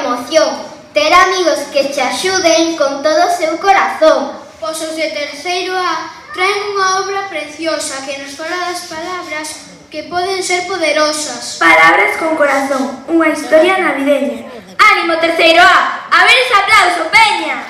emoción ter amigos que te axuden con todo o seu corazón. Pois os de terceiro A traen unha obra preciosa que nos fala das palabras que poden ser poderosas. Palabras con corazón, unha historia navideña. ¡Ánimo, terceiro A! A ver ese aplauso, peña!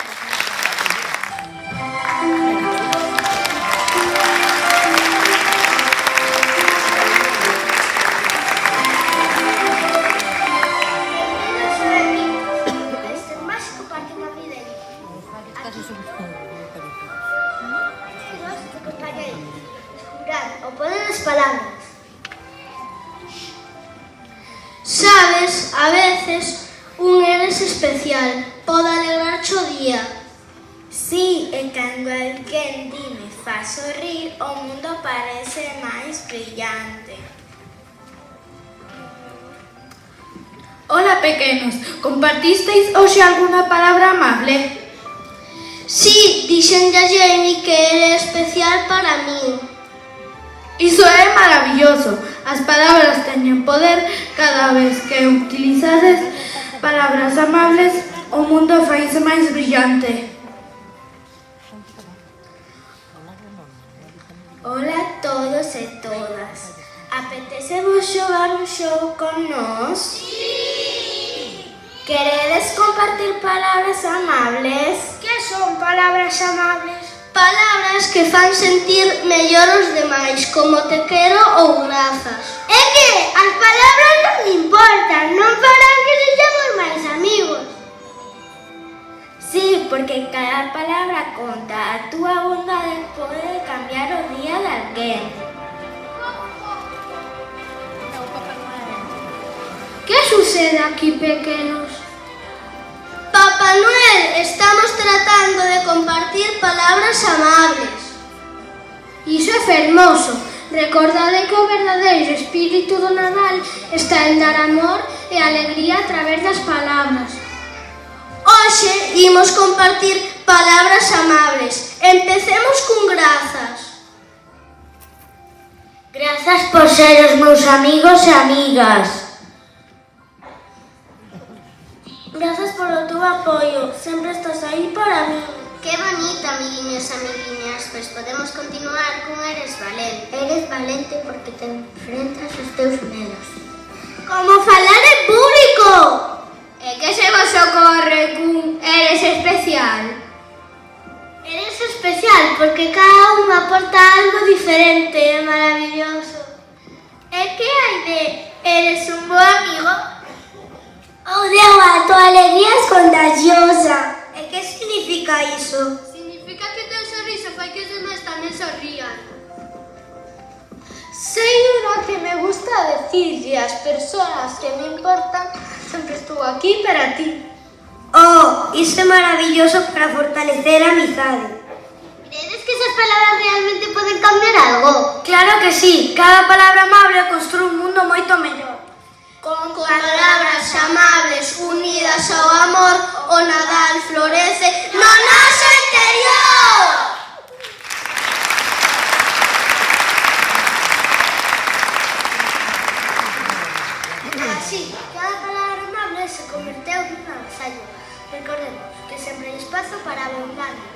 O poder das palabras. Sabes, a veces un eres especial pode alegrarche o día. Sí, e cando alguén di me fa sorrir, o mundo parece máis brillante. Hola, pequenos. Compartisteis hoxe alguna palabra amable? Sí, dixenlle a Jamie que era especial para min. Iso é maravilloso. As palabras teñen poder. Cada vez que utilizades palabras amables, o mundo faise máis brillante. Hola a todos e todas. Apetecevos xogar un xogo con nós? Sí! Queredes compartir palabras amables? Que son palabras amables? Palabras que fan sentir mellor os demais, como te quero ou grazas. É que as palabras non importan, non farán que sexamos máis amigos. Sí, porque cada palabra conta. A túa bondade pode cambiar o día de alguén. Que sucede aquí, pequenos? Papá Noel, estamos tratando de compartir palabras amables. Iso é fermoso. Recordade que o verdadeiro espírito do Nadal está en dar amor e alegría a través das palabras. Hoxe imos compartir palabras amables. Empecemos con grazas. Grazas por ser os meus amigos e amigas. Grazas polo teu apoio, sempre estás aí para mí. Que bonito, amiguiños e amiguiñas. Pois podemos continuar con Eres Valente. Eres valente porque te enfrentas aos teus medos. Como falar en público? E que se vos ocorre cun eres especial? Eres especial porque cada unha aporta algo diferente e maravilloso. E que hai de eres un bo amigo? Oh, Deu, a tua alegría é contagiosa. E que significa iso? Significa que teu sorriso fai que os demais tamén sorrían. Sei unha que me gusta decirlle ás persoas que me importan, sempre estou aquí para ti. Oh, iso é maravilloso para fortalecer a amizade. Credes que esas palabras realmente poden cambiar algo? Claro que sí. Cada palabra amable construe un mundo moito mellor. Con palabras amables unidas ao amor, o Nadal florece no noso interior. Así, cada palabra amable se converteu nun agasallo. Recordemos que sempre hai espazo para a bondade.